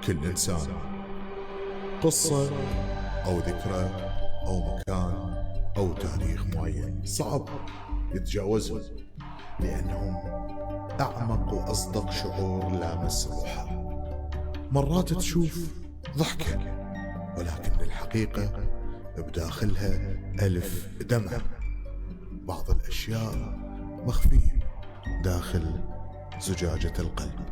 كل إنسان قصة أو ذكرى أو مكان أو تاريخ معين صعب يتجاوزهم، لأنهم أعمق وأصدق شعور لامس روحه. مرات تشوف ضحكة ولكن الحقيقة بداخلها ألف دمع. بعض الأشياء مخفية داخل زجاجة القلب.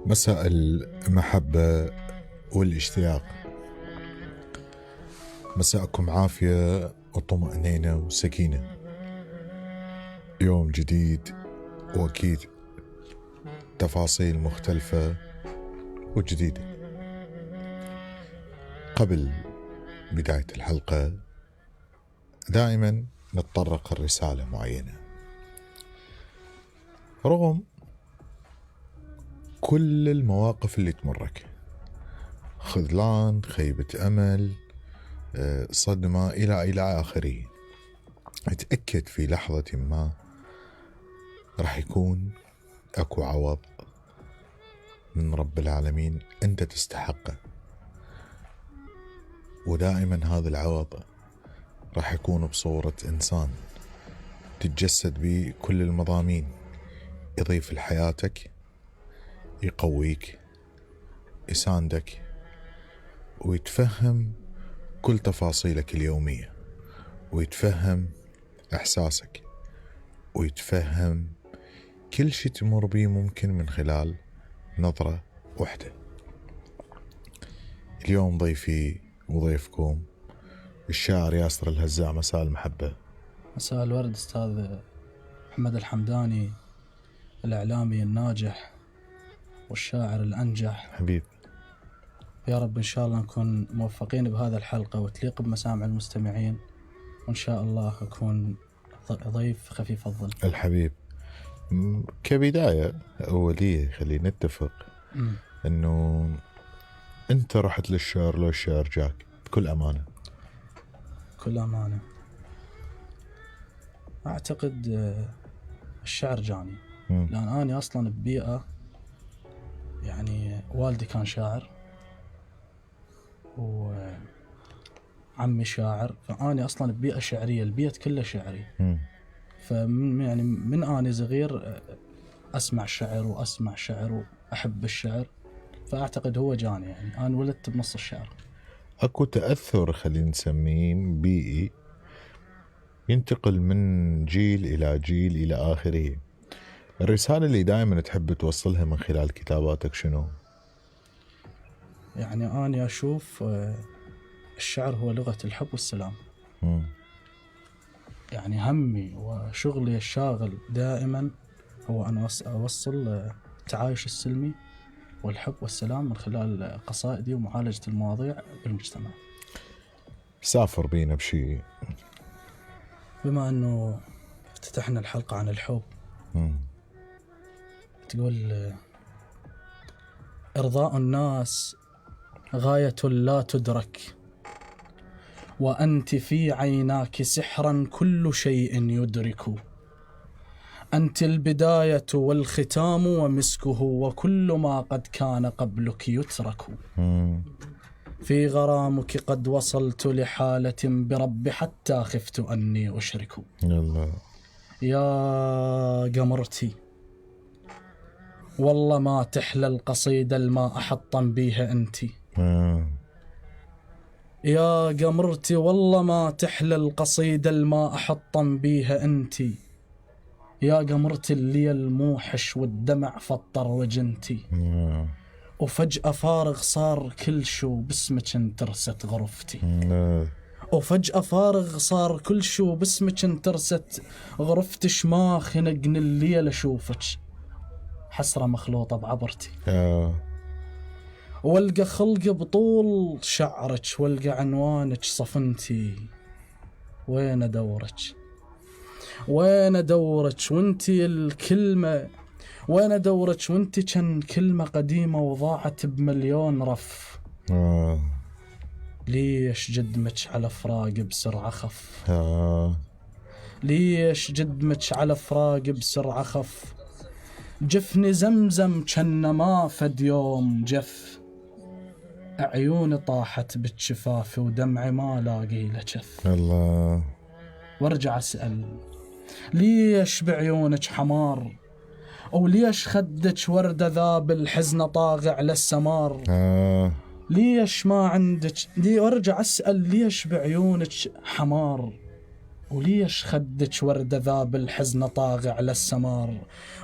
مساء المحبة والاشتياق، مساءكم عافية وطمأنينة وسكينة. يوم جديد وأكيد تفاصيل مختلفة وجديدة. قبل بداية الحلقة دائما نتطرق لرسالة معينة. رغم كل المواقف اللي تمرك، خذلان، خيبة أمل، صدمة إلى آخره، اتأكد في لحظة ما راح يكون أكو عوض من رب العالمين أنت تستحقه. ودائما هذا العوض راح يكون بصورة إنسان تتجسد به كل المضامين، يضيف لحياتك، يقويك، يساندك، ويتفهم كل تفاصيلك اليومية، ويتفهم إحساسك، ويتفهم كل شيء تمر بيه ممكن من خلال نظرة واحدة. اليوم ضيفي وضيفكم الشاعر ياسر الهزاع. مساء المحبة. مساء الورد أستاذ محمد الحمداني، الإعلامي الناجح والشاعر الأنجح. حبيب، يا رب إن شاء الله نكون موفقين بهذا الحلقة وتليق بمسامع المستمعين، وإن شاء الله أكون ضيف خفيف الظل. الحبيب، كبداية أولية خلينا نتفق أنه أنت رحت للشعر لو الشعر جاك؟ بكل أمانة. بكل أمانة أعتقد الشعر جاني، لأن أنا أصلا ببيئة، يعني والدي كان شاعر وعمي شاعر، فأنا أصلا ببيئة شعرية، البيت كله شعري. يعني من أنا صغير أسمع شعر وأسمع شعر وأحب الشعر، فأعتقد هو جاني. يعني أنا ولدت بنص الشعر. أكو تأثر خلينا نسميه بيئي ينتقل من جيل إلى جيل إلى آخره. الرسالة اللي دائما تحب توصلها من خلال كتاباتك شنو؟ يعني أنا أشوف الشعر هو لغة الحب والسلام. يعني همي وشغلي الشاغل دائما هو أن أوصل التعايش السلمي والحب والسلام من خلال قصائدي ومعالجة المواضيع بالمجتمع. سافر بينا بشيء، بما أنه افتتحنا الحلقة عن الحب. تقول إرضاء الناس غاية لا تدرك، وأنت في عيناك سحرا كل شيء يدرك. أنت البداية والختام ومسكه، وكل ما قد كان قبلك يترك. في غرامك قد وصلت لحالة برب حتى خفت أني أشرك. الله. يا قمرتي والله ما تحلى القصيدة الما أحطم بيها أنتي. يا قمرتي والله ما تحلى القصيدة الما أحطم بيها أنتي. يا قمرتي اللي الموحش والدمع فطر وجنتي. وفجأة فارغ صار كل شو باسمك انترست غرفتي. وفجأة فارغ صار كل شو باسمك انترست غرفتي. شما خنقني الليل أشوفك حسرة مخلوطة بعبرتي. والقى خلق بطول شعرك، والقى عنوانك صفنتي. وين أدورك وين أدورك وانتي الكلمة وين أدورك وانت كان كلمة قديمة وضاعت بمليون رف. ليش جدمك على فراق بسرعة خف؟ ليش جدمك على فراق بسرعة خف؟ جفني زمزم كان ما فد يوم جف، عيوني طاحت بالشفاف ودمعي ما لاقي له كف. الله. وارجع أسأل ليش بعيونك حمار، وليش خدك وردة ذاب الحزن طاغي على السمار. ليش ما عندك وارجع أسأل ليش بعيونك حمار، وليش خدك وردة ذاب الحزن طاغي على السمار.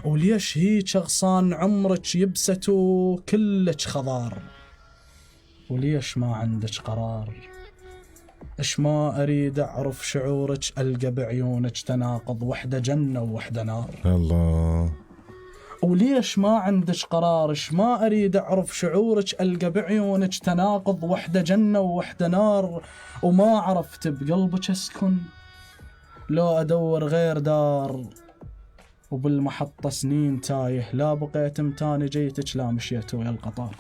وليش هيك أغصان عمرك يبست وكلك خضار. وليش ما عندك قرار، إش ما أريد أعرف شعورك ألقى بعيونك تناقض، وحدة جنة ووحدة نار. الله. وليش ما عندك قرار، إش ما أريد أعرف شعورك ألقى بعيونك تناقض، وحدة جنة ووحدة نار. وما عرفت بقلبك أسكن لو أدور غير دار، وبالمحطة سنين تايه، لا بقيت متاني جيتك لا مشيت ويا القطار.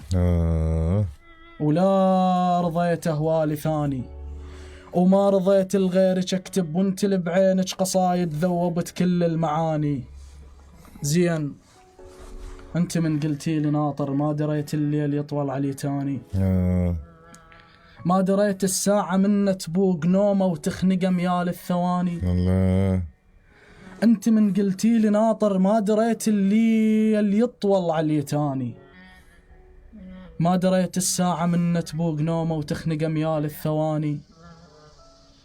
ولا رضيت أهوالي ثاني، وما رضيت لغيرك أكتب، وانت اللي بعينك قصايد ذوبت كل المعاني. زين انت من قلتي لي ناطر، ما دريت الليل يطول علي تاني. ما دريت الساعة منه تبوق نومه وتخنق أميال الثواني. الله. انت من قلتي لي ناطر، ما دريت الليل يطول علي تاني. ما دريت الساعة منه تبوق نومه وتخنق أميال الثواني.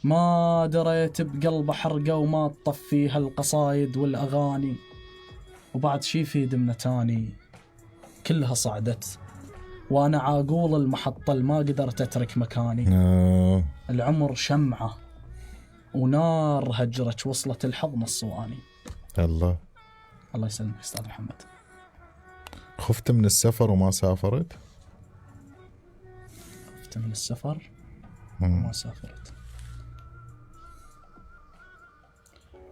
ما دريت بقلب حرقة وما تطفيها القصايد والأغاني. وبعد شي في دمنتاني كلها صعدت، وأنا عاقول المحطة ما قدرت أترك مكاني. العمر شمعة ونار هجرت وصلت الحضن الصواني. الله. الله يسلمك أستاذ محمد. خفت من السفر وما سافرت؟ خفت من السفر وما سافرت؟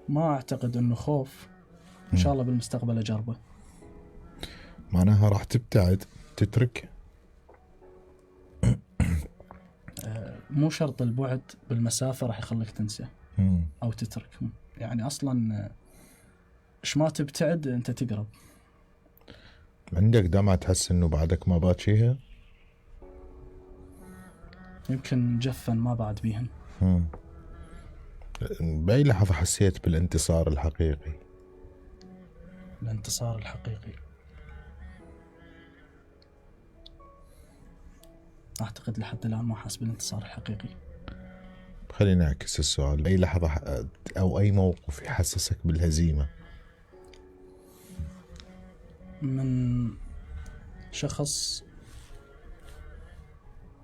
ما أعتقد أنه خوف، إن شاء الله بالمستقبل أجربه. معناها راح تبتعد تترك؟ مو شرط البعد، بالمسافة راح يخليك تنسى أو تترك. يعني أصلا إيش ما تبتعد أنت تقرب. عندك دمعة تحس إنه بعدك ما باتشيها؟ يمكن جفن ما بعد بيهن. بأي لحظة حسيت بالانتصار الحقيقي؟ الانتصار الحقيقي أعتقد لحد الآن ما حاس بالانتصار الحقيقي. خلينا نعكس السؤال، أي لحظة أو أي موقف يحسسك بالهزيمة؟ من شخص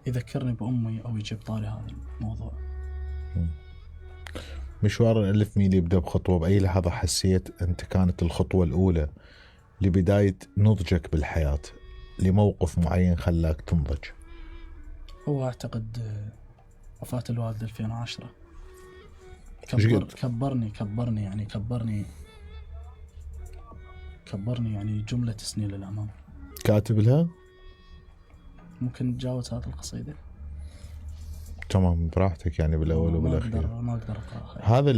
يذكرني بأمي أو يجيب طاري هذا الموضوع. مشوار الألف ميل يبدأ بخطوة. بأي لحظة حسيت أنت كانت الخطوة الأولى لبداية نضجك بالحياة، لموقف معين خلاك تنضج؟ هو أعتقد وفاة الوالد 2010. كبرني يعني جملة سنين للأمام. كاتب لها؟ ممكن نتجاوز هذه القصيدة؟ تمام براحتك، يعني بالأول وبالأخير. ما أقدر أقرأها. هذا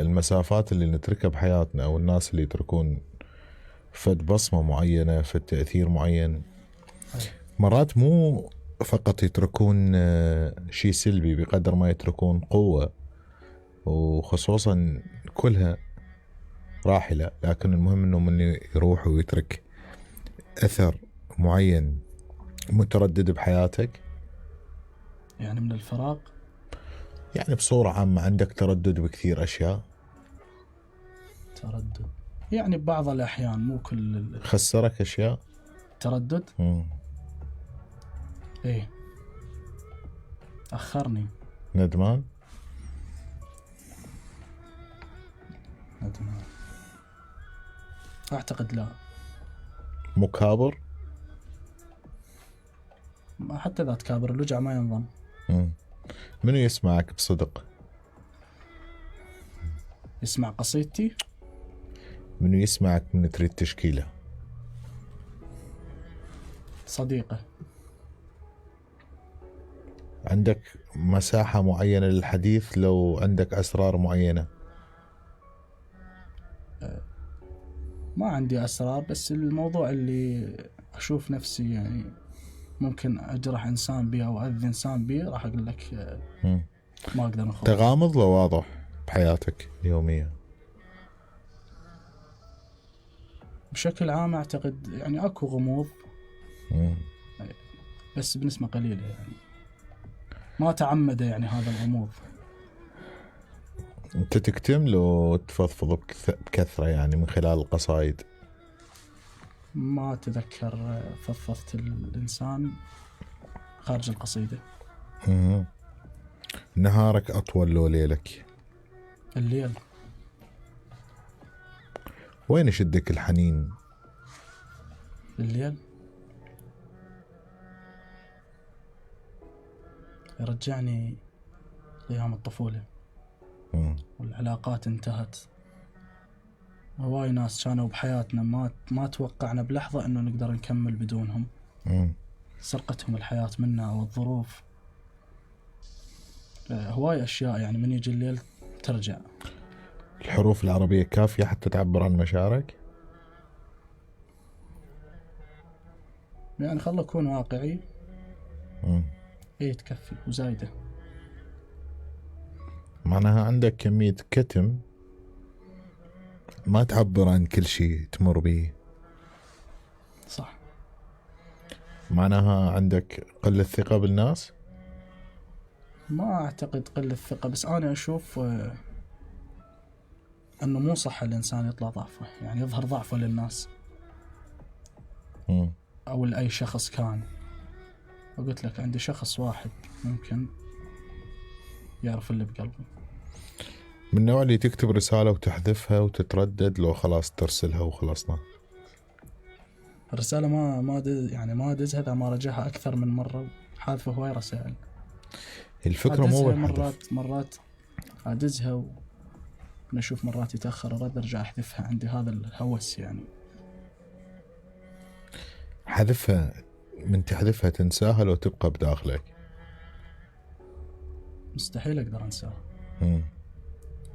المسافات اللي نتركها بحياتنا، أو الناس اللي يتركون فد بصمة معينة، فد تأثير معين، مرات مو فقط يتركون شيء سلبي بقدر ما يتركون قوة، وخصوصا كلها راحلة، لكن المهم انه من يروح ويترك اثر معين متردد بحياتك. يعني من الفراق، يعني بصورة عامة عندك تردد بكثير اشياء. تردد يعني ببعض الاحيان، مو كل. خسرك اشياء تردد؟ ايه. اخرني. ندمان؟ اعتقد لا. مكابر؟ حتى ذات كابر الوجع ما ينضم. منو يسمعك بصدق؟ يسمع قصيدتي؟ منو يسمعك من تريد تشكيله؟ صديقه. عندك مساحة معينة للحديث لو عندك أسرار معينة؟ ما عندي أسرار، بس الموضوع اللي أشوف نفسي يعني ممكن أجرح إنسان بيه أو أذي إنسان بيه، راح أقول لك ما أقدر نخوض. تغامض لو واضح بحياتك اليومية؟ بشكل عام أعتقد يعني أكو غموض، بس بنسبة قليلة، يعني ما تعمد يعني هذا الغموض. أنت تكتم لو تفضفض بكثرة يعني من خلال القصائد؟ ما أتذكر فضفضت الإنسان خارج القصيدة. نهارك أطول لو ليلك؟ الليل. وين يشدك الحنين؟ الليل يرجعني أيام الطفولة والعلاقات انتهت. هواي ناس كانوا بحياتنا ما توقعنا بلحظة إنه نقدر نكمل بدونهم. سرقتهم الحياة منا أو الظروف. هواي أشياء يعني من يجي الليل ترجع. الحروف العربية كافية حتى تعبر عن مشاعرك؟ يعني خل أكون واقعي. إيه تكفي وزايدة. معناها عندك كمية كتم ما تعبر عن كل شيء تمر به. صح. معناها عندك قلة ثقة بالناس؟ ما أعتقد قلة الثقة، بس أنا أشوف أنه مو صح الإنسان يطلع ضعفه، يعني يظهر ضعفه للناس أو لأي شخص كان. وقلت لك عندي شخص واحد ممكن يعرف اللي بقلبه. من النوع اللي تكتب رسالة وتحذفها وتتردد لو خلاص ترسلها وخلصنا؟ الرسالة ما دزها إذا ما رجعها أكثر من مرة. حاذفة هواي رسائل. الفكرة مو بالحذف. مرات أدزها ونشوف مرات يتأخر أرد أرجع أحذفها. عندي هذا الهوس يعني. حذفها من تحذفها تنساها لو تبقى بداخلك؟ مستحيل أقدر أنساها.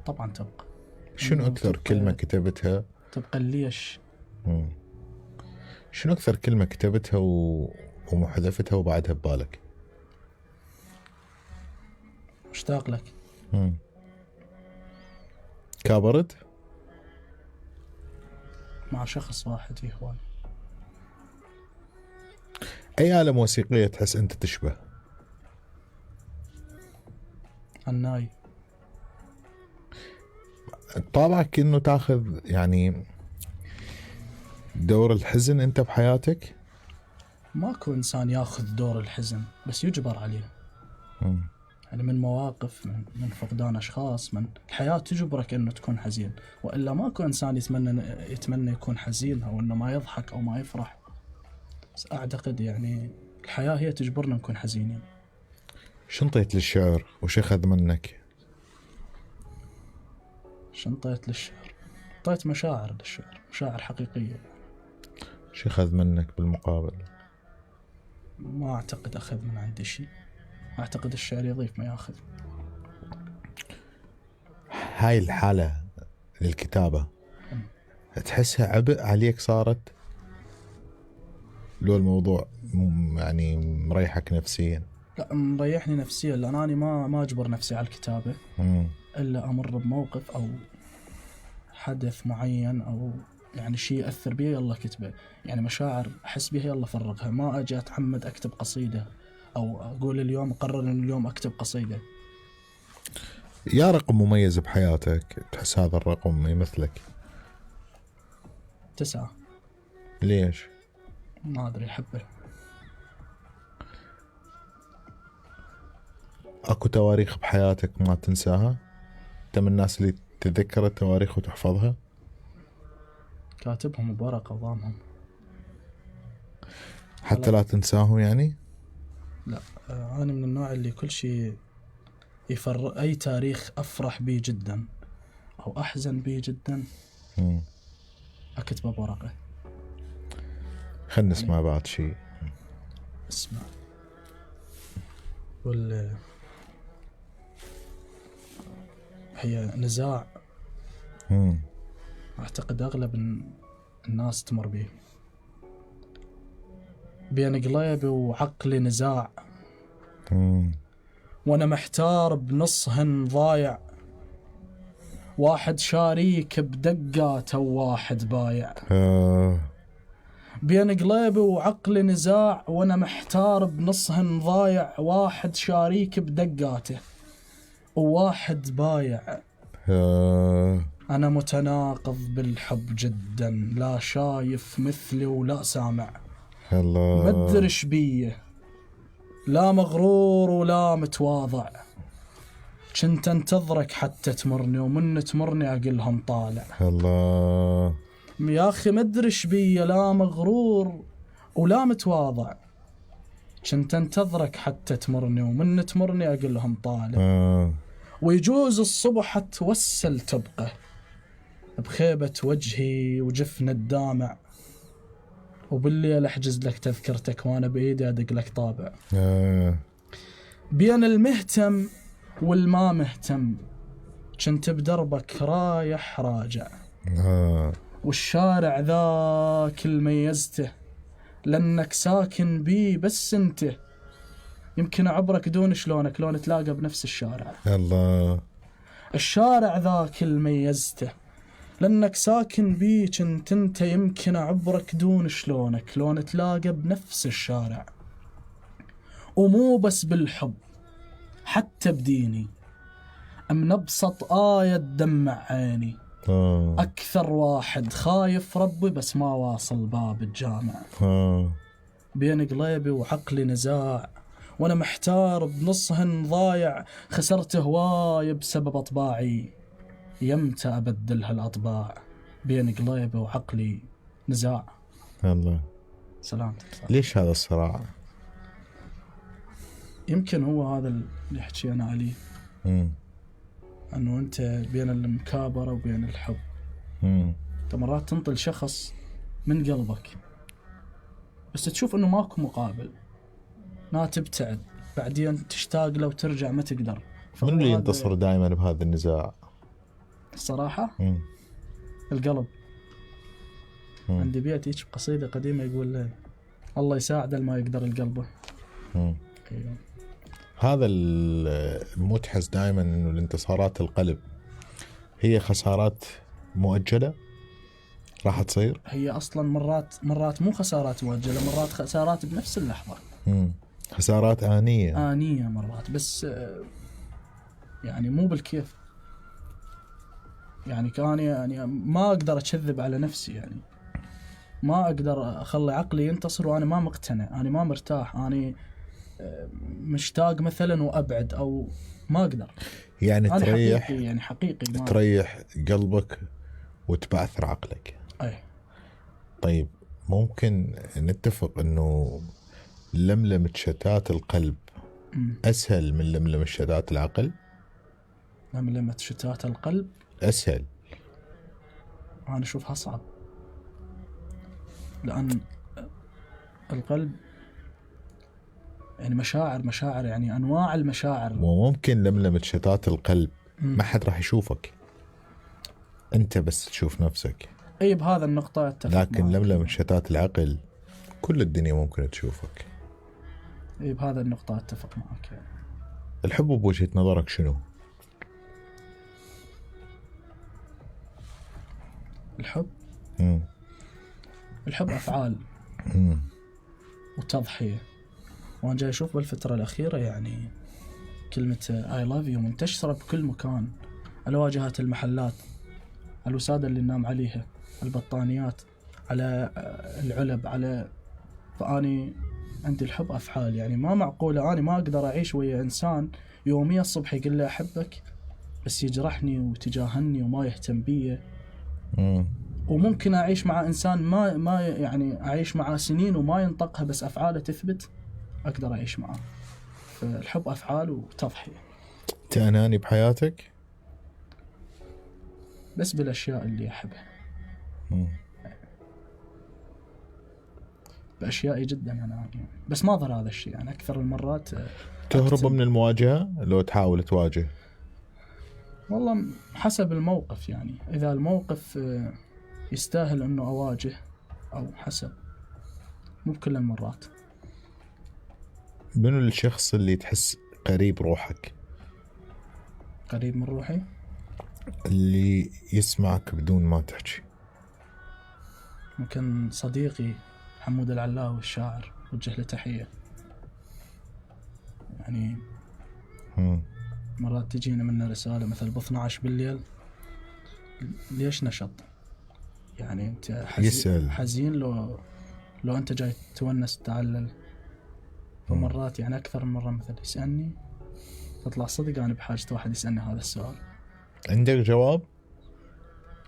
طبعا تبقى. شنو أكثر كلمة كتبتها؟ تبقى ليش. شنو أكثر كلمة كتبتها ومحذفتها وبعدها ببالك؟ مشتاق لك. كابرت؟ مع شخص واحد يهوان. أي آلة موسيقية تحس أنت تشبه؟ الناي. طابعك إنه تاخذ يعني دور الحزن أنت بحياتك؟ ماكو إنسان ياخذ دور الحزن، بس يجبر عليه. يعني من مواقف، من فقدان أشخاص، من الحياة تجبرك إنه تكون حزين، وإلا ماكو إنسان يتمنى يكون حزين أو إنه ما يضحك أو ما يفرح. بس أعتقد يعني الحياة هي تجبرنا نكون حزينين. شنطيت للشعر وش أخذ منك؟ شنطيت للشعر، طيت مشاعر للشعر، مشاعر حقيقية. شو أخذ منك بالمقابل؟ ما أعتقد أخذ من عندي شيء. أعتقد الشعر يضيف ما يأخذ. هاي الحالة للكتابة تحسها عبء عليك صارت؟ لو الموضوع يعني مريحك نفسيا؟ لا، مريحني نفسيا، لأن أنا ما أجبر نفسي على الكتابة إلا أمر بموقف أو حدث معين أو يعني شيء يأثر بي يلا كتبه. يعني مشاعر أحس بها يلا فرغها. ما أجي أتعمد أكتب قصيدة أو أقول اليوم أقرر أن اليوم أكتب قصيدة. يا رقم مميز بحياتك تحس هذا الرقم يمثلك؟ 9. ليش؟ ما أدري، أحبه. أكو تواريخ بحياتك ما تنساها؟ أنت من الناس اللي تتذكر التواريخ وتحفظها؟ كاتبهم بورقة وضامهم. حتى لا تنساهم يعني؟ لا، أنا من النوع اللي كل شيء أي تاريخ أفرح به جدا أو أحزن به جدا أكتبه بورقة. خلنا نسمع بعد شيء. اسمع، هي نزاع أعتقد أغلب الناس تمر به، بين قلبي وعقلي نزاع، وأنا محتار بنصهن ضايع، واحد شاريك بدقاته وواحد بايع. بين قلبي وعقلي نزاع، وأنا محتار بنصهن ضايع، واحد شاريك بدقاته وواحد بايع. أنا متناقض بالحب جدا، لا شايف مثلي ولا سامع. مدرش بيه، لا مغرور ولا متواضع، كنت انتظرك حتى تمرني، ومن تمرني أقلهم طالع. يا أخي مدرش بيه، لا مغرور ولا متواضع، كنت انتظرك حتى تمرني، ومن تمرني أقلهم طالع. ويجوز الصبح توسل تبقى بخيبة وجهي وجفن الدامع، وبالليل احجز لك تذكرتك وانا بايدي ادق لك طابع. بين المهتم والما مهتم، كنت بدربك رايح راجع. والشارع ذاك الميزته، لانك ساكن بي بس انت، يمكن اعبرك دون شلونك لو نتلاقى بنفس الشارع. الشارع ذاك الميزته، لأنك ساكن بي كنت انت، يمكن أعبرك دون شلونك لو نتلاقى بنفس الشارع. ومو بس بالحب، حتى بديني أم نبسط آية تدمع عيني. أكثر واحد خايف ربي بس ما واصل باب الجامع. بين قلبي وعقلي نزاع، وأنا محتار بنصهن ضايع، خسرت هواي بسبب أطباعي، يمتى أبدل هالأطباع. بين قلبي وعقلي نزاع. الله سلامتك. ليش هذا الصراع؟ يمكن هو هذا اللي حكينا عليه، أنه أنت بين المكابرة وبين الحب. أنت مرات تنطل شخص من قلبك بس تشوف أنه ماكو مقابل، ما تبتعد، بعدين تشتاق له وترجع ما تقدر. من اللي ينتصر دائما بهذا النزاع؟ الصراحة القلب. عندي بيت هيك قصيدة قديمة يقول الله يساعد ما يقدر القلب. أيوة. هذا المتحس دائما انه الانتصارات القلب هي خسارات مؤجلة راح تصير. هي اصلا مرات مو خسارات مؤجلة، مرات خسارات بنفس اللحظة. خسارات آنية مرات، بس يعني مو بالكيف. يعني كان يعني ما اقدر اكذب على نفسي، يعني ما اقدر اخلي عقلي ينتصر وانا ما مقتنع، انا ما مرتاح، انا مشتاق مثلا وابعد، او ما اقدر. يعني أنا تريح حقيقي، يعني حقيقي تريح قلبك وتبعثر عقلك. أي. طيب ممكن نتفق انه لملمة شتات القلب اسهل من لملمة شتات العقل؟ لملمة شتات القلب اسهل. انا اشوفها صعب، لان القلب يعني مشاعر، يعني انواع المشاعر. وممكن لملمة شتات القلب ما حد راح يشوفك، انت بس تشوف نفسك. اي بهذا النقطة اتفق. لكن لملمة شتات العقل كل الدنيا ممكن تشوفك. اي بهذا النقطة اتفق معك. يعني الحب بوجهة نظرك شنو؟ الحب افعال وتضحية. وانا جاي اشوف بالفترة الاخيرة يعني كلمة I love you منتشرة بكل مكان، على واجهات المحلات، على الوسادة اللي ننام عليها، البطانيات، على العلب، على. فاني عندي الحب افعال. يعني ما معقولة اني ما اقدر اعيش ويا انسان يوميا الصبح يقول لي احبك بس يجرحني وتجاهلني وما يهتم بي. وممكن اعيش مع انسان ما يعني اعيش معه سنين وما ينطقها بس افعاله تثبت، اقدر اعيش معه. فالحب افعال وتضحية. انت اناني بحياتك؟ بس بالاشياء اللي احبها. بأشيائي جدا أنا، بس ما ظل هذا الشيء يعني أكثر المرات. تهرب من المواجهة لو تحاول تواجه؟ والله حسب الموقف يعني، إذا الموقف يستاهل أنه أواجه أو حسب، مو بكل المرات. منو الشخص اللي تحس قريب روحك؟ قريب من روحي؟ اللي يسمعك بدون ما تحكي. ممكن صديقي حمود العلاوي الشاعر، وجه له تحية يعني. مرات تجينا منه رسالة مثل ب 12 بالليل، ليش نشط؟ يعني أنت حزين لو أنت جاي تونس تعلل. فمرات يعني أكثر من مرة مثل يسألني، تطلع صدق أنا بحاجة واحد يسألني هذا السؤال. عندك جواب؟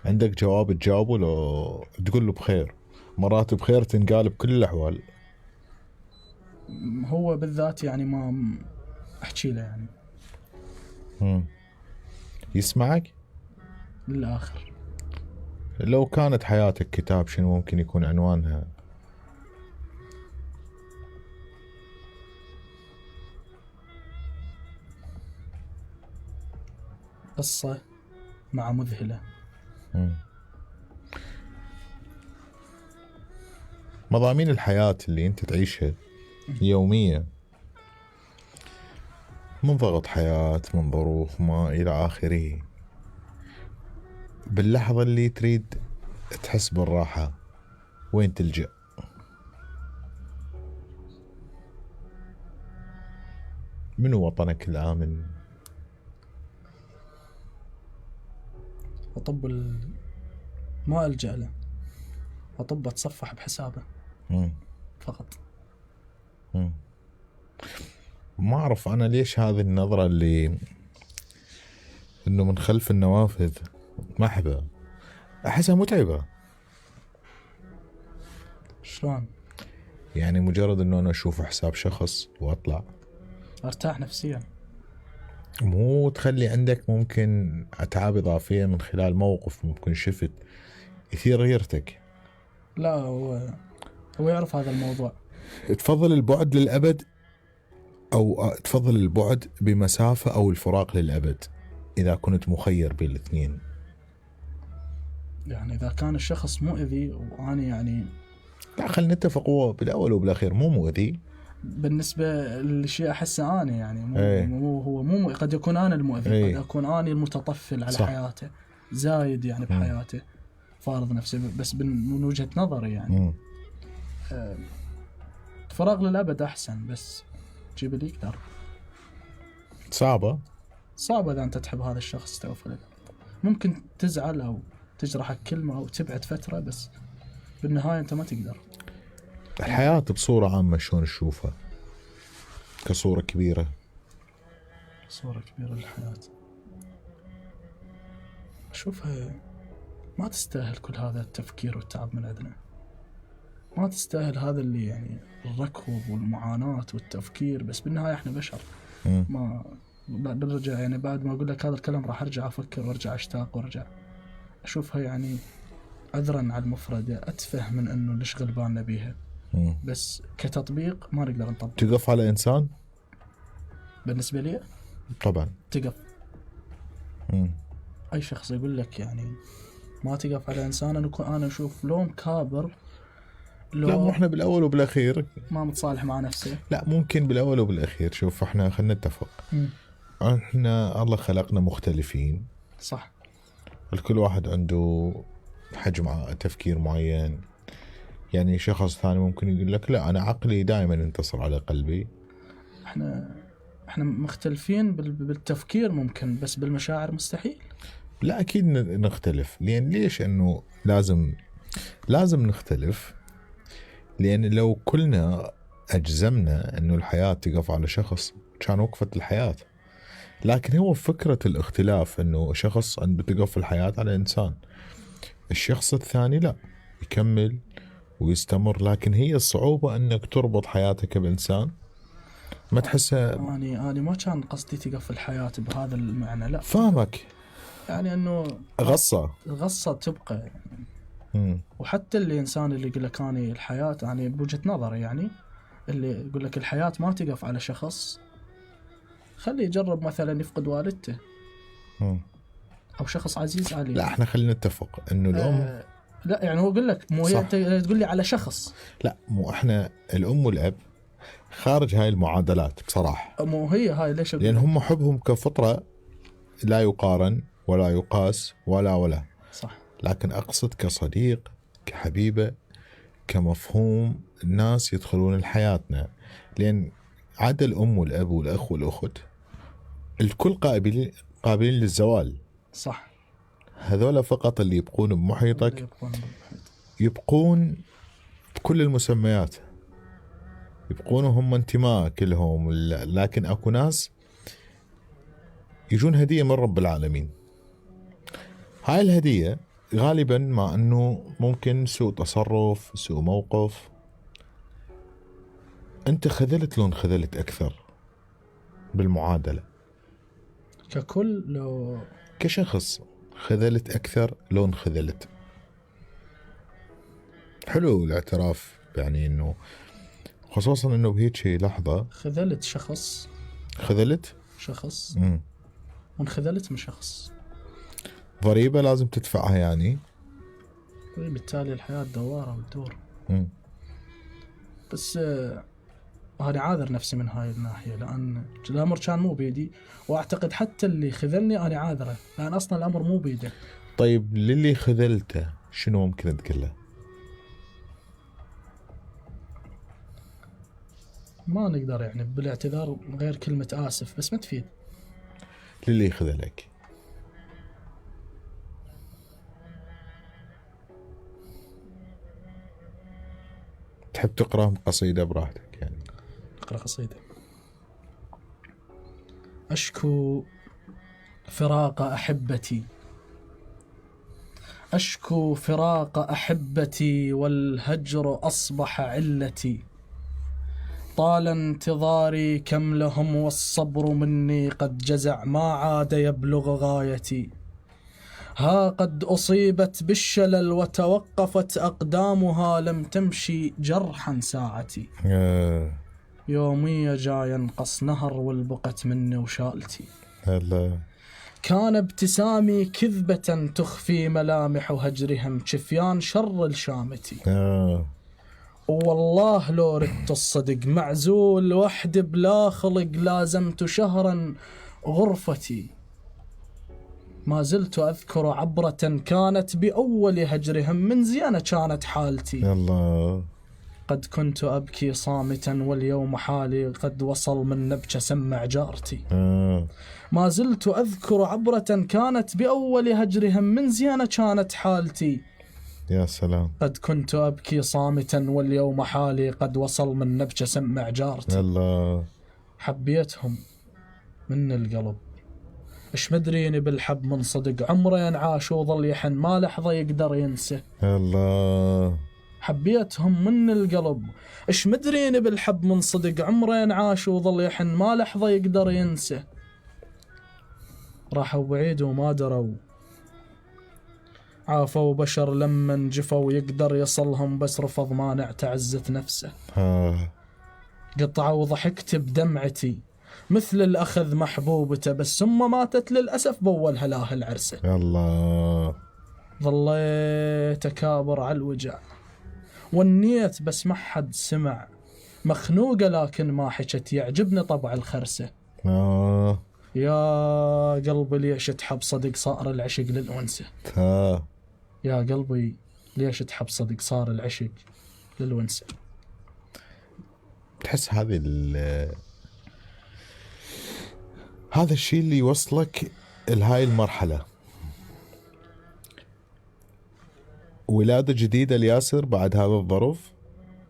عندك جواب تجاوبه لو تقول له بخير؟ مرات بخير تنقال بكل الأحوال. هو بالذات يعني ما أحكي له يعني. يسمعك للآخر. لو كانت حياتك كتاب شنو ممكن يكون عنوانها؟ قصة مع مذهلة. مضامين الحياة اللي انت تعيشها يومية، من ضغط حياة، من ظروف ما إلى آخره، باللحظة اللي تريد تحس بالراحة وين تلجأ؟ منو وطنك الآمن؟ أطب ما ألجأ له، أطب أتصفح بحسابه فقط. ما أعرف أنا ليش هذه النظرة اللي إنه من خلف النوافذ ما أحبها، أحسها متعبة. شلون؟ يعني مجرد إنه أنا أشوف حساب شخص وأطلع أرتاح نفسيا، مو تخلي عندك ممكن أتعاب إضافية من خلال موقف ممكن شفت يثير غيرتك. لا هو يعرف هذا الموضوع. تفضل البعد للأبد أو تفضل البعد بمسافة أو الفراق للأبد إذا كنت مخير بين الاثنين؟ يعني إذا كان الشخص مؤذي وأنا يعني لا خلينا نتفق، هو بالأول وبالأخير مو مؤذي بالنسبة للشيء أحسه أنا يعني مو قد يكون أنا المؤذي، قد أكون أنا المتطفل على حياته، زايد يعني بحياته، فارض نفسي. بس من وجهة نظري يعني فراغ للأبد أحسن، بس جيب اللي يقدر. صعبة إذا أنت تحب هذا الشخص توفى لك، ممكن تزعل أو تجرحك كلمة أو تبعد فترة، بس بالنهاية أنت ما تقدر. الحياة بصورة عامة شلون تشوفها كصورة كبيرة؟ صورة كبيرة للحياة أشوفها ما تستاهل كل هذا التفكير والتعب من عندنا، ما تستاهل هذا اللي يعني الركض والمعاناة والتفكير. بس بالنهاية احنا بشر، ما برجع يعني بعد ما أقول لك هذا الكلام راح أرجع أفكر وأرجع أشتاق وأرجع أشوفها يعني عذرا على المفردة أتفه من أنه نشغل بالنا بيها، بس كتطبيق ما نقدر نطبق. تقف على إنسان؟ بالنسبة لي طبعا تقف. أي شخص يقول لك يعني ما تقف على إنسان، أنا أشوف لوم كابر، لا مو احنا بالأول وبالأخير ما متصالح مع نفسه. لا ممكن بالأول وبالأخير شوف احنا خلينا نتفق، احنا الله خلقنا مختلفين صح، الكل واحد عنده حجم تفكير معين. يعني شخص ثاني ممكن يقول لك لا أنا عقلي دائما ينتصر على قلبي. احنا مختلفين بالتفكير ممكن، بس بالمشاعر مستحيل. لا أكيد نختلف. لأن ليش أنه لازم نختلف؟ لأن لو كلنا أجزمنا أنه الحياة تقف على شخص كان وقفت الحياة. لكن هو فكرة الاختلاف أنه شخص عنده تقف الحياة على إنسان، الشخص الثاني لا يكمل ويستمر. لكن هي الصعوبة أنك تربط حياتك بإنسان ما تحسها. أنا ما كان قصدي تقف الحياة بهذا المعنى، لا فاهمك، يعني أنه غصة تبقى يعني وحتى الإنسان اللي يقول لك أنا الحياة يعني بوجهة نظري يعني اللي يقول لك الحياة ما تقف على شخص، خليه يجرب مثلا يفقد والدته أو شخص عزيز عليه. لا احنا خلينا نتفق انه الام لا يعني هو يقول لك مو هي تقول لي على شخص. لا مو احنا الام والاب خارج هاي المعادلات بصراحة. مو هي هاي ليش؟ لأن هم حبهم كفطرة لا يقارن ولا يقاس ولا صح. لكن أقصد كصديق، كحبيبة، كمفهوم الناس يدخلون لحياتنا. لأن عدا الأم والأب والأخ والأخت الكل قابلين للزوال. صح. هذولا فقط اللي يبقون بمحيطك، يبقون بكل المسميات، يبقون هم انتمائك لهم. لكن أكو ناس يجون هدية من رب العالمين. هاي الهدية غالبا مع أنه ممكن سوء تصرف، سوء موقف، أنت خذلت لون خذلت أكثر بالمعادلة ككل. لو كشخص خذلت أكثر لون خذلت. حلو الاعتراف يعني أنه خصوصا أنه بهيك لحظة خذلت شخص وانخذلت من شخص، ضريبة لازم تدفعها يعني. بالتالي الحياة دوارة وتدور. بس أنا عاذر نفسي من هاي الناحية، لأن الأمر كان مو بيدي، وأعتقد حتى اللي خذلني أنا عاذره، لأن أصلا الأمر مو بيده. طيب للي خذلته شنو ممكن تقول له؟ ما نقدر يعني بالاعتذار غير كلمة آسف، بس ما تفيد. للي خذلك تحب تقرأ قصيدة براحتك يعني؟ اقرأ قصيدة. أشكو فراق أحبتي، أشكو فراق أحبتي، والهجر أصبح علتي. طال انتظاري كم لهم، والصبر مني قد جزع، ما عاد يبلغ غايتي. ها قد أصيبت بالشلل وتوقفت أقدامها، لم تمشي جرحا ساعتي. يومية جاي ينقص نهر، والبقت مني وشالتي. كان ابتسامي كذبة تخفي ملامح هجرهم، شفيان شر الشامتي. والله لو ردت الصدق معزول وحدي بلا خلق، لازمت شهرا غرفتي. ما زلت أذكر عبرة كانت بأول هجرهم، من زينة كانت حالتي. الله. قد كنت أبكي صامتا، واليوم حالي قد وصل من نبكة سمع جارتي. ما زلت أذكر عبرة كانت بأول هجرهم، من زينة كانت حالتي. يا سلام. قد كنت أبكي صامتا، واليوم حالي قد وصل من نبكة سمع جارتي. الله. حبيتهم من القلب، ايش مدريني بالحب من صدق، عمرين عاش وظل يحن، ما لحظة يقدر ينسى. الله. حبيتهم من القلب، ايش مدريني بالحب من صدق، عمرين عاش وظل يحن، ما لحظة يقدر ينسى. راحوا بعيد وما دروا، عافوا بشر لما جفوا، يقدر يصلهم بس رفض مانع تعزة نفسه. قطعوا وضحكت بدمعتي، مثل الأخذ محبوبته، بس ثم ماتت للأسف بول هلاه العرسة. الله. ظليت أكابر على الوجع، والنيت بس ما حد سمع، مخنوقة لكن ما حكت، يعجبني طبع الخرسة. يا قلبي ليش تحب صدق، صار العشق للأنسة. يا قلبي ليش تحب صدق، صار العشق للأنسة. تحس هذا الشيء اللي يوصلك لهاي المرحلة، ولادة جديدة لياسر بعد هذا الظرف،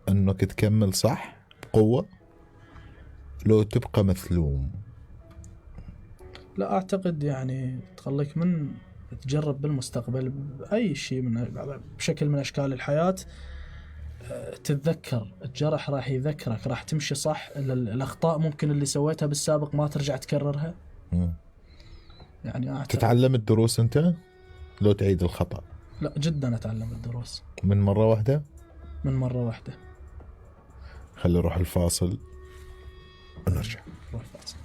انك تكمل صح بقوة لو تبقى مثلوم. لا أعتقد يعني تخليك من تجرب بالمستقبل بأي شيء بشكل من أشكال الحياة، تتذكر الجرح راح يذكرك، راح تمشي صح. الأخطاء ممكن اللي سويتها بالسابق ما ترجع تكررها. يعني تتعلم الدروس أنت لو تعيد الخطأ. لا جدا أتعلم الدروس من مرة واحدة؟ من مرة واحدة. خلي نروح الفاصل ونرجع. روح فاصل.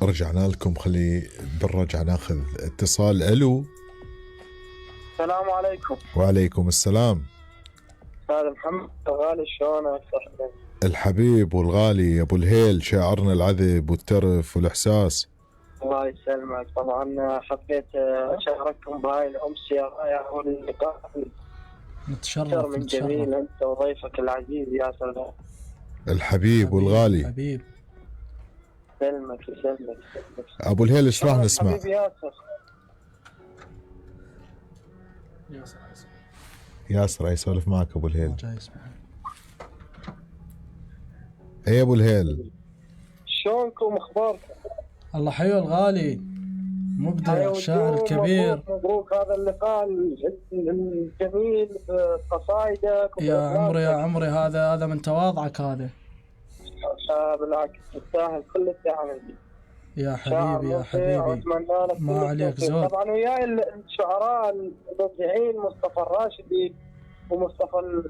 رجعنا لكم. خلي بالرجعة ناخذ اتصال. الو. السلام عليكم. وعليكم السلام. هذا محمد الغالي، شلونك صاحبي؟ الحبيب والغالي يا ابو الهيل، شاعرنا العذب والترف والاحساس. الله يسلمك. طبعا حبيت اشارككم بهاي الامسيه الرائعه واللقاء نتشرف من جميل انت وضيفك العزيز ياسر. الحبيب والغالي. حبيب يسلمك. ابو الهيل ايش راح نسمع؟ حبيبي ياسر. ياسر يسولف معك ابو الهيل. جاي يسمع. اي ابو الهيل، شلونكم اخباركم؟ الله حيو الغالي، مبدع شاعر كبير. مبروك هذا اللقاء الجميل بقصائدك. يا عمري هذا من تواضعك هذا. بالعكس تستاهل كل الدعم. يا حبيبي ما عليك زود. طبعا وياي الشعراء المبدعين مصطفى الراشدي ومصطفى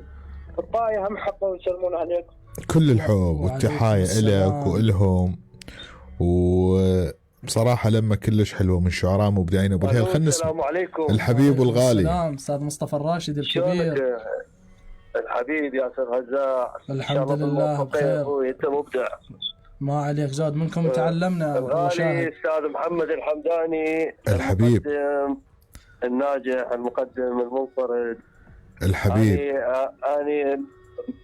الطائي هم حبوا يسلمون عليكم. كل الحب والتحايا إلك وإلهم، وبصراحة لما كلش حلوة من شعراء مبدعين. أبو الهيل خلنا نسمع. السلام عليكم. الحبيب والغالي. السلام أستاذ مصطفى الراشدي الكبير. الحبيب ياسر هزاع. الحمد لله بخير. انت مبدع. ما عليك زود، منكم تعلمنا. الغالي استاذ محمد الحمداني الحبيب، المقدم الناجح، المقدم المنفرد. الحبيب. أنا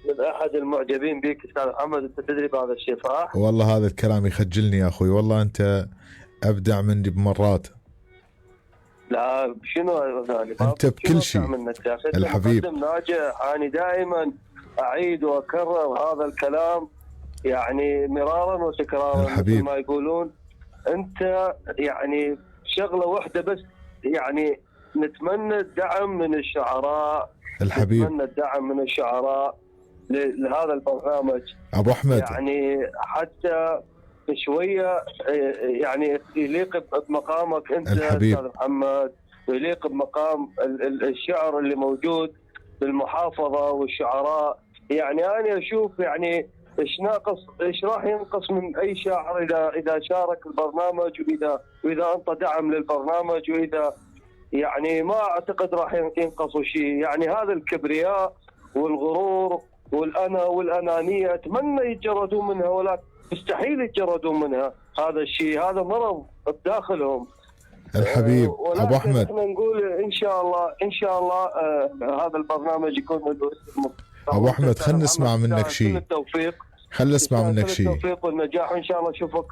من أحد المعجبين بك أستاذ محمد. أنت تدري بهذا الشيء صح؟ والله هذا الكلام يخجلني يا أخوي، والله أنت أبدع مني بمرات. لا شنو يعني أنت بكل شيء الحبيب. مقدم ناجح. أنا دائما أعيد وأكرر هذا الكلام يعني مرارا وتكرارا الحبيب. مثل ما يقولون. أنت يعني شغلة واحدة بس، يعني نتمنى الدعم من الشعراء. الحبيب. نتمنى الدعم من الشعراء لهذا البرنامج أبو أحمد، يعني حتى شوية يعني يليق بمقامك أنت الحبيب. أستاذ محمد، ويليق بمقام الشعر اللي موجود بالمحافظة والشعراء. يعني أنا أشوف يعني إيش راح ينقص من أي شاعر إذا شارك البرنامج، وإذا أنطى دعم للبرنامج، وإذا يعني ما أعتقد راح ينقصوا شيء. يعني هذا الكبرياء والغرور والأنا والأنانية أتمنى يتجردون منها، ولكن مستحيل يتجردون منها. هذا الشيء هذا مرض بداخلهم. الحبيب أبو أحمد، احنا نقول إن شاء الله هذا البرنامج يكون له اسم. أبو أحمد خلنا نسمع منك شيء. التوفيق. خل اسمع منك كل شيء. التوفيق والنجاح، وان شاء الله اشوفك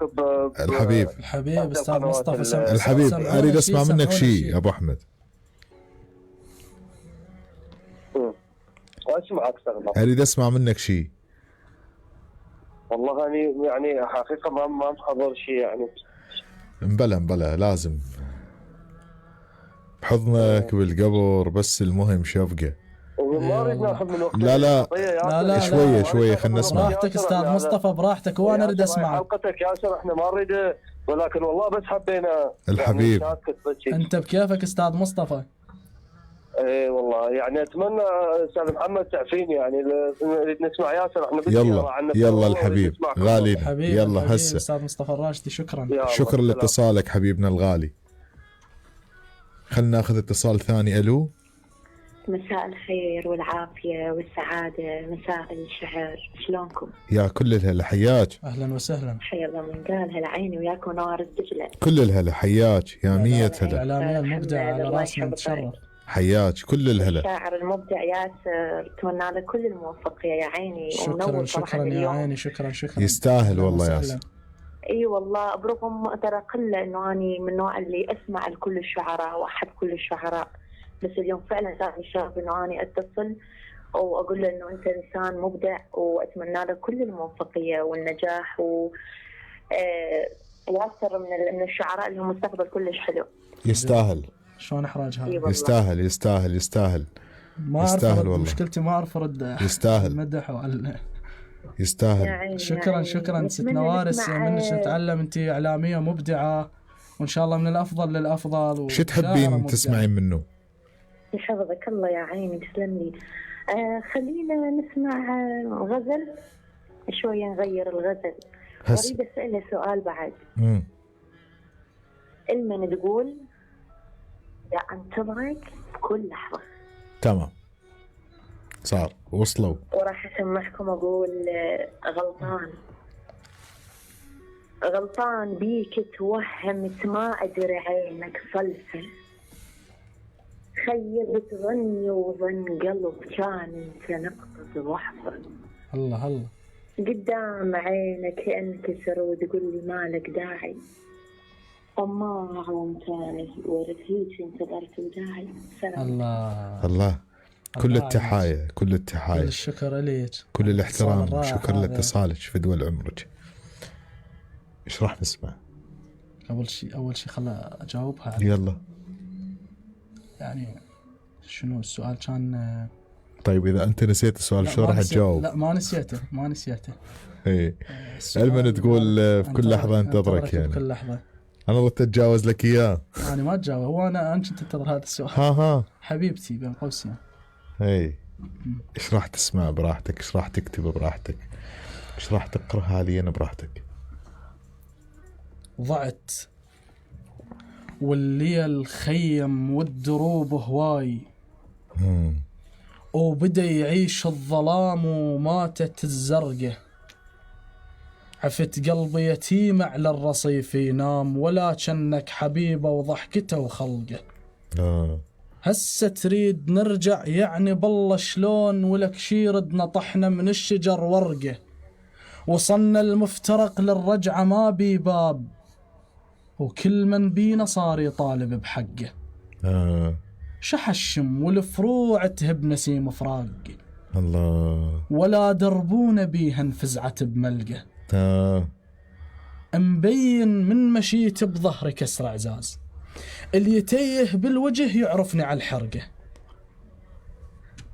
الحبيب استاذ مصطفى الحبيب اريد اسمع منك شيء ابو احمد. اسمعك استغفر. اريد اسمع منك شيء. والله اني يعني حقيقه ما محضر شيء يعني. مبلا لازم بحضنك بالقبر، بس المهم شفقه. وما اريد ناخذ من وقتك. لا شويه خلينا نسمع. براحتك استاذ مصطفى براحتك، وانا اريد اسمع حلقتك ياسر، احنا ما نريد، ولكن والله بس حبينا الحبيب يعني انت بكيفك استاذ مصطفى. اي والله يعني اتمنى استاذ محمد تعفيني، يعني نريد نسمع ياسر، احنا يلا الحبيب غالي، يلا هسه استاذ مصطفى الراشدي. شكرا لاتصالك حبيبنا الغالي. خلنا ناخذ اتصال ثاني. الو، مساء الخير والعافية والسعادة، مساء الشهر، شلونكم؟ يا كل الهلا، حياك. أهلا وسهلا. حيا الله من قال، هلا عيني وياك ونار الدجلة. كل الهلا، حياك يا 100 هلا. الإعلامية المبدعة على راسنا، نتشرف. حياك كل الهلا. الشاعر المبدع ياسر، اتمنى له كل الموفقية يا عيني. شكرا يا عيني، شكرا يستاهل والله ياسر. اي والله، برغم ترى قله انه اني من النوع اللي اسمع لكل الشعراء واحب كل الشعراء، بس اليوم فعلا صار لي شغف انه اني اتصل واقول له انه انت انسان مبدع، واتمنى له كل الموفقيه والنجاح، و ياسر من الشعراء اللي هم مستقبل كلش حلو. يستاهل. شلون احراج هذا؟ يستاهل ما اعرف والله. مشكلتي ما اعرف ارد. يستاهل المدح ولا يستاهل. شكرا ست نوارس، منك نتعلم. انت اعلاميه مبدعه، وان شاء الله من الافضل للافضل. شو تحبين تسمعين منه؟ يحفظك الله يا عيني، تسلم لي. خلينا نسمع غزل شويه، نغير الغزل. اريد اساله سؤال بعد. المن تقول يا انتظرك بكل لحظه. تمام، صار وصلوا. وراح اسمعكم اقول غلطان بيك توهمت، ما ادري عينك فلفل، خيبت ظني وظن قلب كان انت نقطة ضعفه. الله قدام عينك انكسر وتقول لي مالك داعي، طماع وامتاني ورثيك انتظرت وداعي. الله كل التحايا، كل الشكر لك، كل الاحترام، شكرا لاتصالك في دول عمرك. ايش راح نسمع؟ اول شيء خلا اجاوبها. يلا. يعني شنو السؤال كان؟ طيب اذا انت نسيت السؤال شو راح تجاوب؟ لا ما نسيته. اي المن تقول في كل لحظه انتظرك، يعني بكل لحظه. انا ردت اتجاوز لك اياه. انا ما اتجاوز، هو انا كنت انتظر هذا السؤال. ها حبيبتي بين قوسين. اي ايش راح تسمع براحتك، ايش راح تكتب براحتك، ايش راح تقرا حاليا براحتك. ضعت واللي الخيم والدروب هواي، وبدأ يعيش الظلام وماتت الزرقة، عفت قلبي يتيم على الرصيف ينام، ولا كنك حبيبه وضحكته وخلقه. هسه تريد نرجع يعني بالله شلون، ولك شيرد نطحنا من الشجر ورقه، وصلنا المفترق للرجعة ما بي باب، وكل من بينا صار يطالب بحقه. شحشم والفروع تهب نسيم فراق، الله ولا دربون بيها انفزعت بملقه. مبين من مشيت بظهري كسر عزاز، اللي يتيه بالوجه يعرفني على الحرقه،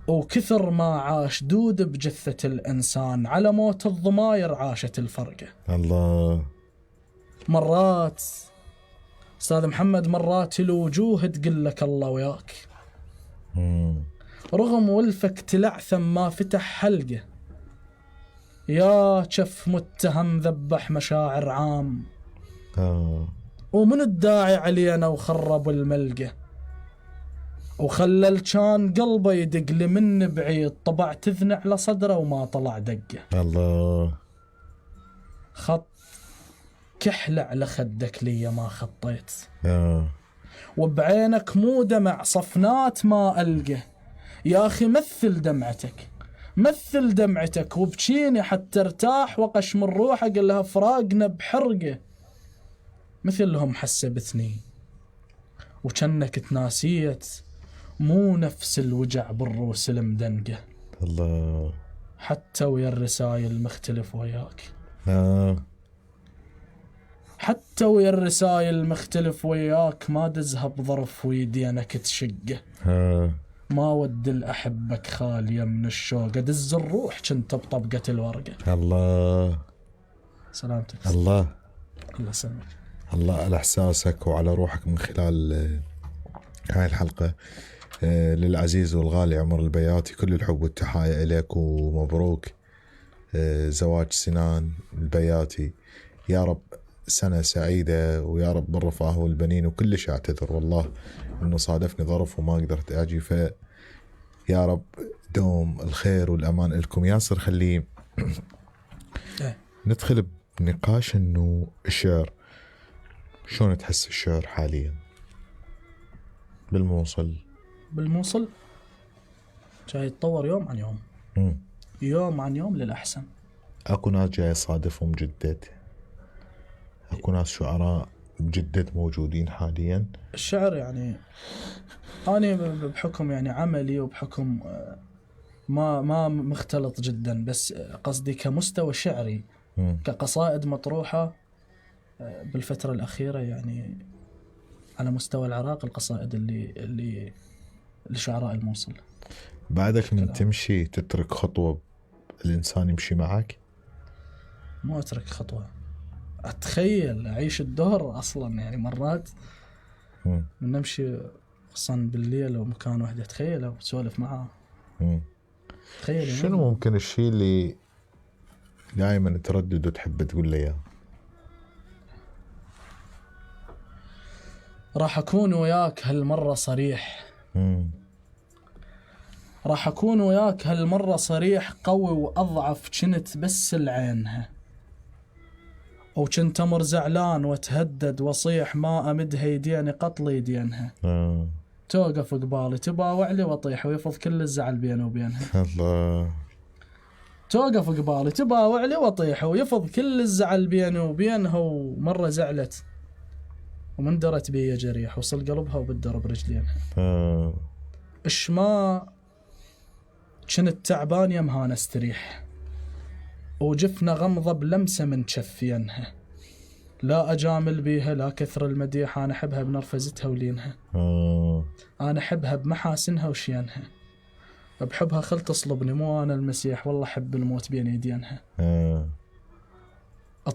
وكثر ما عاش دود بجثة الإنسان، على موت الضماير عاشت الفرقة. الله. مرات أستاذ محمد، مرات الوجوه تقول لك الله وياك، رغم ولفك تلعثم ما فتح حلقه، يا شف متهم ذبح مشاعر عام، ومن الداعي علينا وخرب الملقه، وخلى كان قلبه يدق لي من بعيد، طبع تذنع على صدره وما طلع دقه. الله. خط كحلة على خدك لي ما خطيت، وبعينك مو دمع صفنات ما ألقه، يا أخي مثل دمعتك مثل دمعتك وبكيني حتى ارتاح وقش من روحه، قال لها فراقنا بحرقه مثلهم حسبتني، وكأنك تناسيت مو نفس الوجع بالروس المدنقة. الله. حتى ويا الرسايل مختلف وياك، حتى ويا الرسايل مختلف وياك، ما دزها بظرف ويدينك تشقه. ما ود الأحبك خالية من الشوق، دز الروح كنت بطبقة الورقة. الله. سلامتك. الله. الله يسلمك. الله على إحساسك وعلى روحك من خلال هاي الحلقة. للعزيز والغالي عمر البياتي كل الحب والتحايا إليك، ومبروك زواج سنان البياتي. يا رب سنة سعيدة، ويا رب بالرفاه والبنين. وكلش أعتذر والله إنه صادفني ظرف وما قدرت أجي، يا رب دوم الخير والأمان لكم. ياسر خليه ندخل بنقاش إنه الشعر، شلون تحس الشعر حاليا بالموصل؟ بالموصل جاي يتطور يوم عن يوم، يوم عن يوم للأحسن. أكو ناس جاي صادفهم جدد، أكو ناس شعراء جدد موجودين حاليا. الشعر يعني أنا بحكم يعني عملي وبحكم ما مختلط جدا، بس قصدي كمستوى شعري كقصائد مطروحة بالفترة الأخيرة، يعني على مستوى العراق القصائد اللي لشعراء الموصل. بعدك من تمشي تترك خطوة الإنسان يمشي معك؟ مو أترك خطوة، أتخيل أعيش الدور أصلا. يعني مرات من نمشي خصوصا بالليل أو مكان واحد أتخيله وسولف معاه. تخيل شنو ممكن الشيء اللي دائما تردد وتحب تقول لي إياه؟ راح أكون وياك هالمرة صريح، راح أكون وياك هالمرة صريح، قوي وأضعف كنت بس العينها، أو كنت أمر زعلان وتهدد وصيح، ما أمدها يديني قطل يدينها. توقف قبالي تباوع لي وطيح، ويفض كل الزعل بيني وبينها. الله. توقف قبالي تباوع لي وطيح، ويفض كل الزعل بيني وبينها. ومرة زعلت ومن درت بي جريح، وصل قلبها وبالدرب رجلينها. إش ما كنت تعبان يمها نستريح، وجفنا غمضة بلمسة من شفينها. لا أجامل بيها لا كثر المديح، أنا أحبها بنرفزتها ولينها. أنا أحبها بمحاسنها وشينها، بحبها خل تصلبني مو أنا المسيح، والله حب الموت بين يدينها.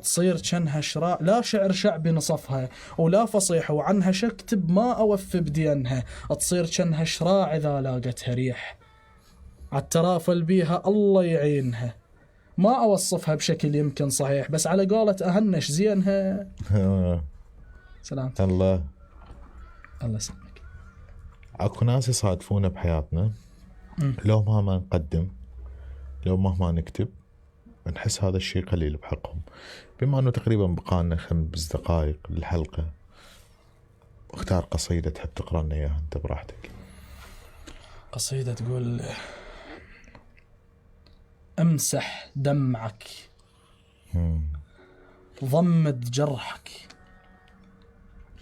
تصير كنها شراع، لا شعر شعبي نصفها ولا فصيح، وعنها شكتب ما أوفي بدينها. تصير كنها شراع إذا لاقتها ريح، عالترافل بيها الله يعينها. ما أوصفها بشكل يمكن صحيح، بس على قولة أهنش زينها. سلامت. الله. الله يسلمك. اكو ناس يصادفونا بحياتنا لو مهما نقدم، لو مهما نكتب، نحس هذا الشيء قليل بحقهم. بما انه تقريبا بقالنا 5 دقائق للحلقة، اختار قصيدة تحب تقرأ لنا اياها انت براحتك. قصيدة تقول: امسح دمعك، ضمد جرحك،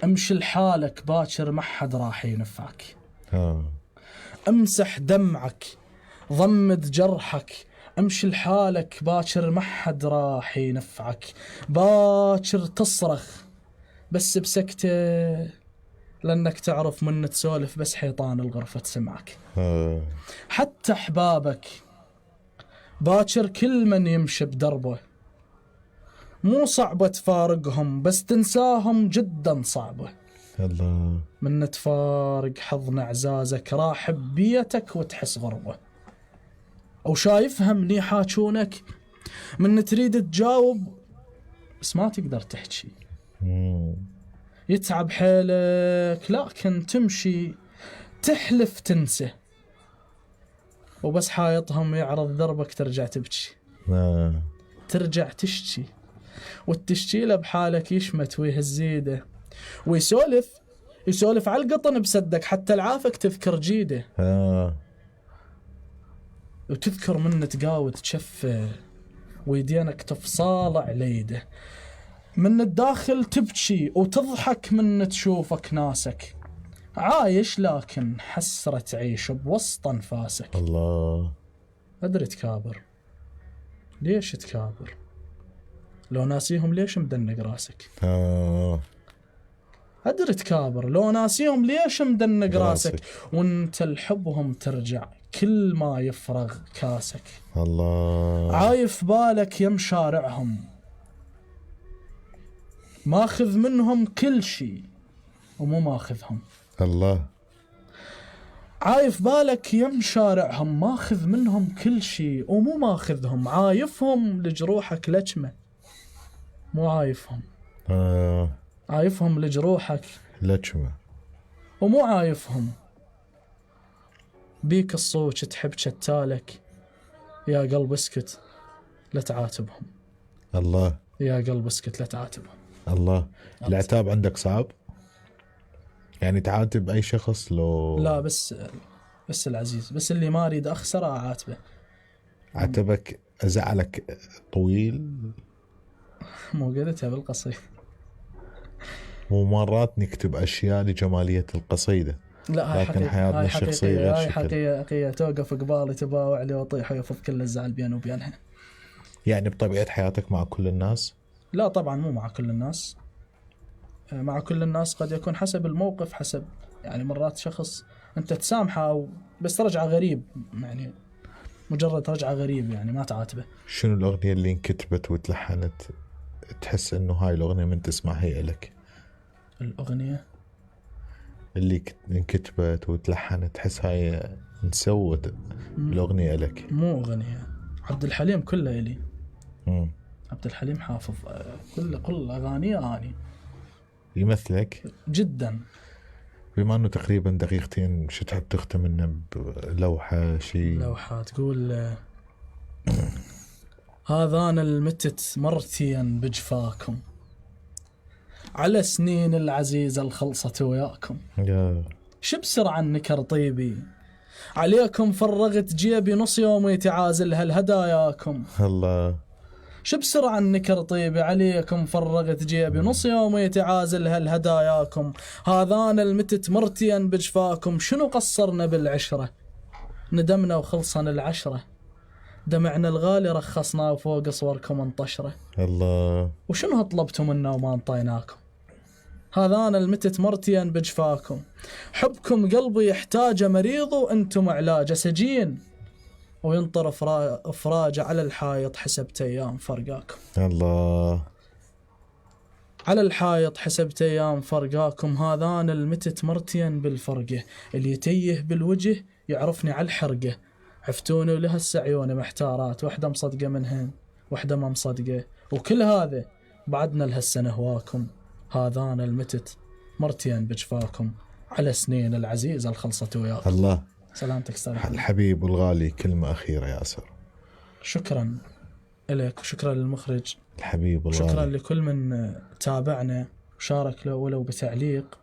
امشي لحالك باكر ما حد راح ينفعك. امسح دمعك، ضمد جرحك، امشي لحالك باكر ما حد راح ينفعك. باكر تصرخ بس بسكتة، لأنك تعرف من تسولف بس حيطان الغرفة تسمعك. حتى أحبابك باكر كل من يمشي بدربه، مو صعبة تفارقهم بس تنساهم جدا صعبة. الله. من تفارق حضن اعزازك راح ببيتك وتحس غربة، او شايفهم لي حاجونك من تريد تجاوب بس ما تقدر تحكي. يتعب حيلك لكن تمشي تحلف تنسى، وبس حايطهم يعرض دربك ترجع تبكي. ترجع تشكي والتشكي له بحالك يشمت ويهزيده، ويسولف على القطن بسدك حتى العافك تذكر جيده. وتذكر منه تقاوت شفه ويدينك تفصال عليده، من الداخل تبكي وتضحك من تشوفك ناسك، عايش لكن حسرة تعيش بوسط أنفاسك. الله. أدري تكابر، ليش تكابر؟ لو ناسيهم ليش مدنق راسك؟ أدري تكابر، لو ناسيهم ليش مدنق راسك؟ وانت الحبهم ترجع كل ما يفرغ كاسك. الله. عايف بالك يم شارعهم ماخذ منهم كل شي ومو ماخذهم. الله. عايف بالك يم شارعهم ماخذ منهم كل شي ومو ماخذهم، عايفهم لجروحك لجمة مو عايفهم. عايفهم لجروحك لجمة ومو عايفهم. بيك الصوت تحب شتالك، يا قلب اسكت لا تعاتبهم. الله. يا قلب اسكت لا تعاتبهم. الله. العتاب عندك صعب؟ يعني تعاتب أي شخص لو؟ لا، بس العزيز، بس اللي ما أريد أخسره أعاتبه. عتبك أزعلك طويل؟ مو قلتها بالقصيدة. ومرات نكتب أشياء لجمالية القصيدة، لا هاي لكن حياتنا الشخصية غير هاي شكل. حقيقة توقف قبالي تباوع لي وأطيح ويفض كل الزعل بيني وبينها. يعني بطبيعة حياتك مع كل الناس؟ لا طبعا مو مع كل الناس. مع كل الناس قد يكون حسب الموقف، حسب يعني مرات شخص أنت تسامحه بس رجعة غريب، يعني مجرد رجعة غريب يعني ما تعاتبه. شنو الأغنية اللي انكتبت وتلحنت تحس إنه هاي الأغنية من تسمعها إلك؟ الأغنية اللي انكتبت وتلحنت تحس هاي نسوت الأغنية إلك؟ مو أغنية، عبد الحليم كله إلي. مم. عبد الحليم حافظ كل أغانيه أني يمثلك جدا. بما أنه تقريبا دقيقتين، شو تحب تختم لنا بلوحة شيء؟ لوحة تقول هذا أنا المتت مرتيا بجفاكم، على سنين العزيزة الخلصة وياكم، شبسر عن نكر طيبي عليكم فرغت جيبي نص يومي تعازل هالهداياكم. الله. شبسر عن نكر طيبي عليكم فرغت جيبي نص يومي تعازل هالهداياكم، هذا أنا المتت مرتيا بجفاكم، شنو قصرنا بالعشرة ندمنا وخلصنا العشرة، دمعنا الغالي رخصنا وفوق صوركم انطشره. الله. وشنو طلبتم منا وما انطيناكم، هذا أنا المتت مرتيا بجفاكم، حبكم قلبي يحتاج مريض وأنتم علاجه سجين، وينطر افراج على الحائط حسبت ايام فرقاكم. الله. على الحائط حسبت ايام فرقاكم، هذا أنا المتت مرتيا بالفرقه، اللي يتيه بالوجه يعرفني على الحرقه، عفتوني ولها السعيون محتارات، وحده مصدقه منهن وحده ما مصدقه، وكل هذا بعدنا لهالسنه هواكم، هذا أنا المتت مرتيا بجفاكم، على سنين العزيزة الخلصة وياكم. الله. سلامتك استاذ الحبيب والغالي، كلمة أخيرة ياسر. شكرا لك وشكرا للمخرج الحبيب والغالي، شكرا لكل من تابعنا وشارك له ولو بتعليق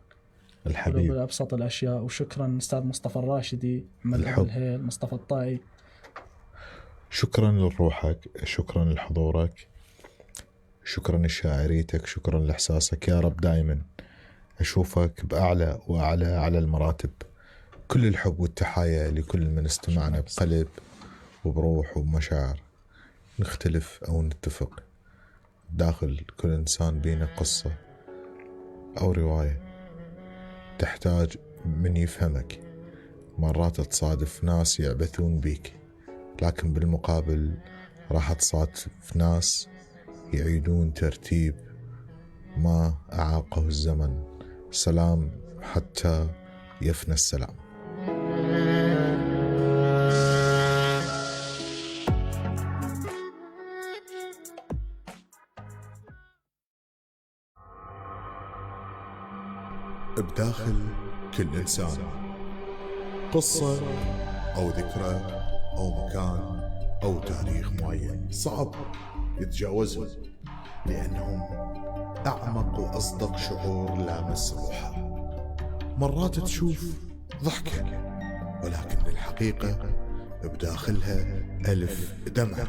الحبيب، ولو بأبسط الأشياء، وشكرا أستاذ مصطفى الراشدي، محمد الهيل، مصطفى الطائي. شكرا لروحك، شكرا لحضورك، شكرا لشاعريتك، شكرا لإحساسك. يا رب دائما أشوفك بأعلى وأعلى على المراتب. كل الحب والتحايا لكل من استمعنا بقلب وبروح وبمشاعر. نختلف أو نتفق، داخل كل إنسان بينا قصة أو رواية تحتاج من يفهمك. مرات تصادف ناس يعبثون بيك، لكن بالمقابل راح تصادف ناس يعيدون ترتيب ما أعاقه الزمن. سلام حتى يفنى السلام. بداخل كل إنسان قصة أو ذكرى أو مكان أو تاريخ معين صعب يتجاوزهم، لأنهم أعمق وأصدق شعور لامس روحه. مرات تشوف ضحكة، ولكن الحقيقة بداخلها ألف دمع،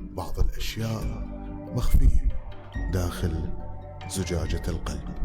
بعض الأشياء مخفية داخل زجاجة القلب.